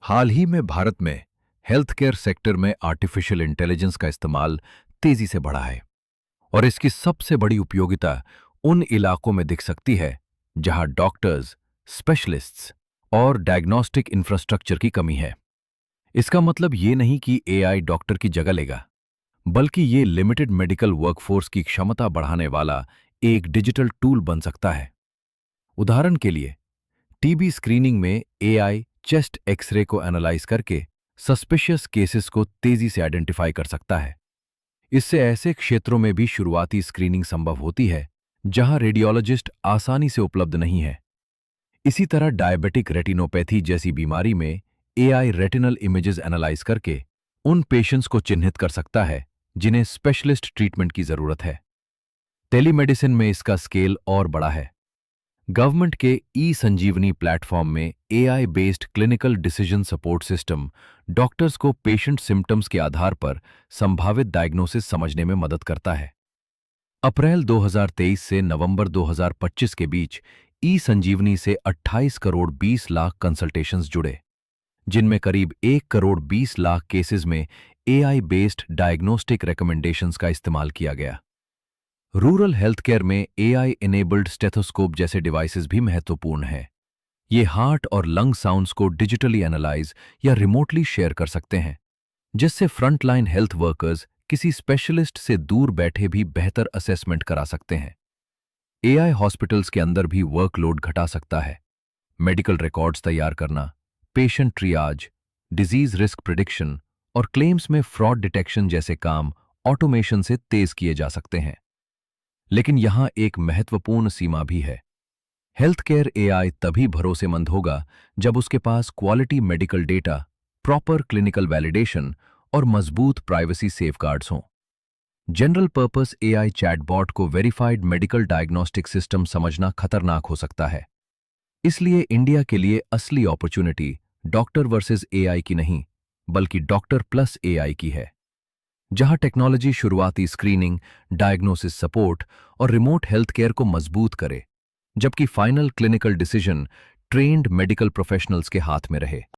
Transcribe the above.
हाल ही में भारत में health care sector में आर्टिफिशियल इंटेलिजेंस का इस्तेमाल तेजी से बढ़ा है और इसकी सबसे बड़ी उपयोगिता उन इलाकों में दिख सकती है जहां डॉक्टर्स, स्पेशलिस्ट्स और डायग्नोस्टिक इंफ्रास्ट्रक्चर की कमी है। इसका मतलब ये नहीं कि एआई डॉक्टर की जगह लेगा, बल्कि ये लिमिटेड मेडिकल वर्कफोर्स की क्षमता बढ़ाने वाला एक डिजिटल टूल बन सकता है। उदाहरण के लिए, टीबी स्क्रीनिंग में एआई चेस्ट एक्सरे को एनालाइज करके सस्पिशियस केसेस को तेजी से आइडेंटिफाई कर सकता है। इससे ऐसे क्षेत्रों में भी शुरुआती स्क्रीनिंग संभव होती है जहां रेडियोलॉजिस्ट आसानी से उपलब्ध नहीं है। इसी तरह डायबिटिक रेटिनोपैथी जैसी बीमारी में एआई रेटिनल इमेजेस एनालाइज करके उन पेशेंट्स को चिन्हित कर सकता है जिन्हें स्पेशलिस्ट ट्रीटमेंट की जरूरत है। टेलीमेडिसिन में इसका स्केल और बड़ा है। गवर्नमेंट के ई संजीवनी प्लेटफॉर्म में AI based clinical decision support system doctors को पेशेंट सिम्टम्स के आधार पर संभावित डायग्नोसिस समझने में मदद करता है। अप्रैल 2023 से नवंबर 2025 के बीच ई संजीवनी से 28 करोड़ 20 लाख कंसल्टेशंस जुड़े, जिनमें करीब 1 करोड़ 20 लाख केसेस में एआई बेस्ड डायग्नोस्टिक रिकमेंडेशंस का इस्तेमाल किया गया। रूरल हेल्थ केयर में एआई इनेबल्ड स्टेथोस्कोप जैसे डिवाइसेस भी महत्वपूर्ण हैं। ये हार्ट और लंग साउंड्स को डिजिटली एनालाइज या रिमोटली शेयर कर सकते हैं, जिससे फ्रंटलाइन हेल्थ वर्कर्स किसी स्पेशलिस्ट से दूर बैठे भी बेहतर असेसमेंट करा सकते हैं। एआई हॉस्पिटल्स के अंदर भी वर्कलोड घटा सकता है। मेडिकल रिकॉर्ड्स तैयार करना, पेशेंट ट्रियाज, डिजीज रिस्क प्रिडिक्शन और क्लेम्स में फ्रॉड डिटेक्शन जैसे काम ऑटोमेशन से तेज किए जा सकते हैं। लेकिन यहां एक महत्वपूर्ण सीमा भी है। हेल्थ केयर एआई तभी भरोसेमंद होगा जब उसके पास quality medical data, proper clinical validation और मजबूत प्राइवेसी सेफगार्ड्स हों। जनरल पर्पस एआई चैटबॉट को वेरीफाइड मेडिकल डायग्नोस्टिक सिस्टम समझना खतरनाक हो सकता है। इसलिए इंडिया के लिए असली अपॉर्चुनिटी डॉक्टर वर्सेस एआई की नहीं, बल्कि डॉक्टर प्लस एआई की है, जहां टेक्नोलॉजी शुरुआती स्क्रीनिंग, डायग्नोसिस सपोर्ट और रिमोट हेल्थ केयर को मजबूत करे, जबकि final clinical decision trained medical professionals के हाथ में रहे।